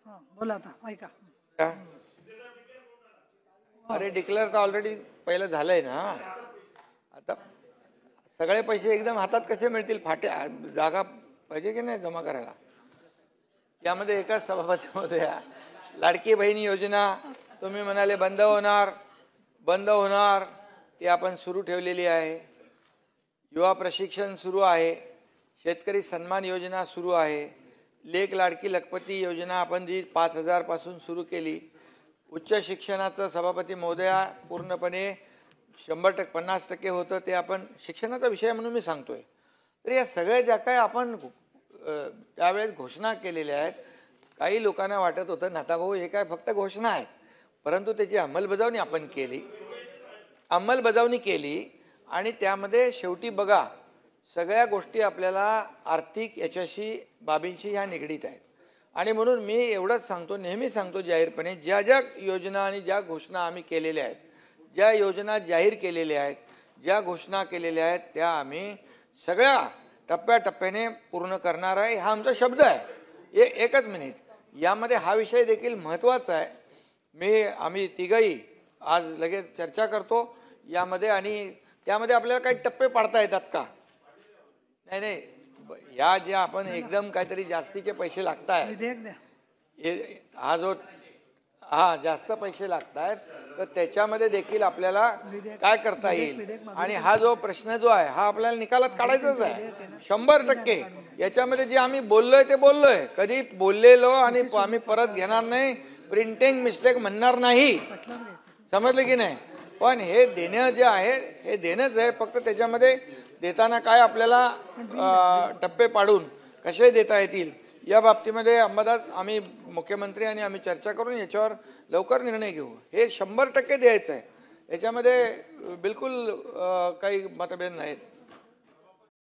बोला आता ऐका. का? अरे डिक्लेअर तर ऑलरेडी पहिलं झालंय ना. आता सगळे पैसे एकदम हातात कसे मिळतील? फाट्या जागा पाहिजे की नाही जमा करायला. यामध्ये एकाच सभापती महोदया, लाडकी बहीण योजना तुम्ही म्हणाले बंद होणार ती आपण सुरू ठेवलेली आहे. युवा प्रशिक्षण सुरू आहे. शेतकरी सन्मान योजना सुरू आहे. लेक लाडकी लखपती योजना आपण जी 5,000 पासून सुरू केली. उच्च शिक्षणाचं सभापती महोदया पूर्णपणे 100% 50% होतं ते आपण शिक्षणाचा विषय म्हणून मी सांगतोय. तर या सगळ्या ज्या काय आपण त्यावेळेस घोषणा केलेल्या आहेत, काही लोकांना वाटत होतं नाताभाऊ हे काय फक्त घोषणा आहेत, परंतु त्याची अंमलबजावणी आपण केली. आणि त्यामध्ये शेवटी बघा सगळ्या गोष्टी आपल्याला आर्थिक याच्याशी बाबींशी ह्या निगडीत आहेत. आणि म्हणून मी एवढंच सांगतो, नेहमी सांगतो जाहीरपणे, ज्या ज्या योजना आणि ज्या घोषणा आम्ही केलेल्या आहेत, ज्या योजना जाहीर केलेल्या आहेत, ज्या घोषणा केलेल्या आहेत, त्या आम्ही सगळ्या टप्प्याटप्प्याने पूर्ण करणार आहे. हा आमचा शब्द आहे. एकच मिनिट, यामध्ये हा विषय देखील महत्त्वाचा आहे. आम्ही तिघही आज लगेच चर्चा करतो यामध्ये. आणि त्यामध्ये आपल्याला काही टप्पे पाडता येतात का? नाही, या ज्या आपण एकदम काहीतरी जास्तीचे पैसे लागत आहेत, जास्त पैसे लागत आहेत, तर त्याच्यामध्ये देखील आपल्याला काय करता येईल. आणि हा जो प्रश्न जो आहे हा आपल्याला निकालात काढायचाच आहे 100%. याच्यामध्ये जे आम्ही बोललोय ते बोललोय, कधी बोललेलो आणि आम्ही परत घेणार नाही, प्रिंटिंग मिस्टेक म्हणणार नाही, समजलं की नाही. पण हे देणं जे आहे हे देणंच आहे. फक्त त्याच्यामध्ये देताना काय आपल्याला टप्पे पाडून कसे देता येतील या बाबतीमध्ये अंबादास आम्ही मुख्यमंत्री आणि आम्ही चर्चा करून याच्यावर लवकर निर्णय घेऊ. हे 100% द्यायचं आहे. याच्यामध्ये बिलकुल काही मतभेद नाहीत.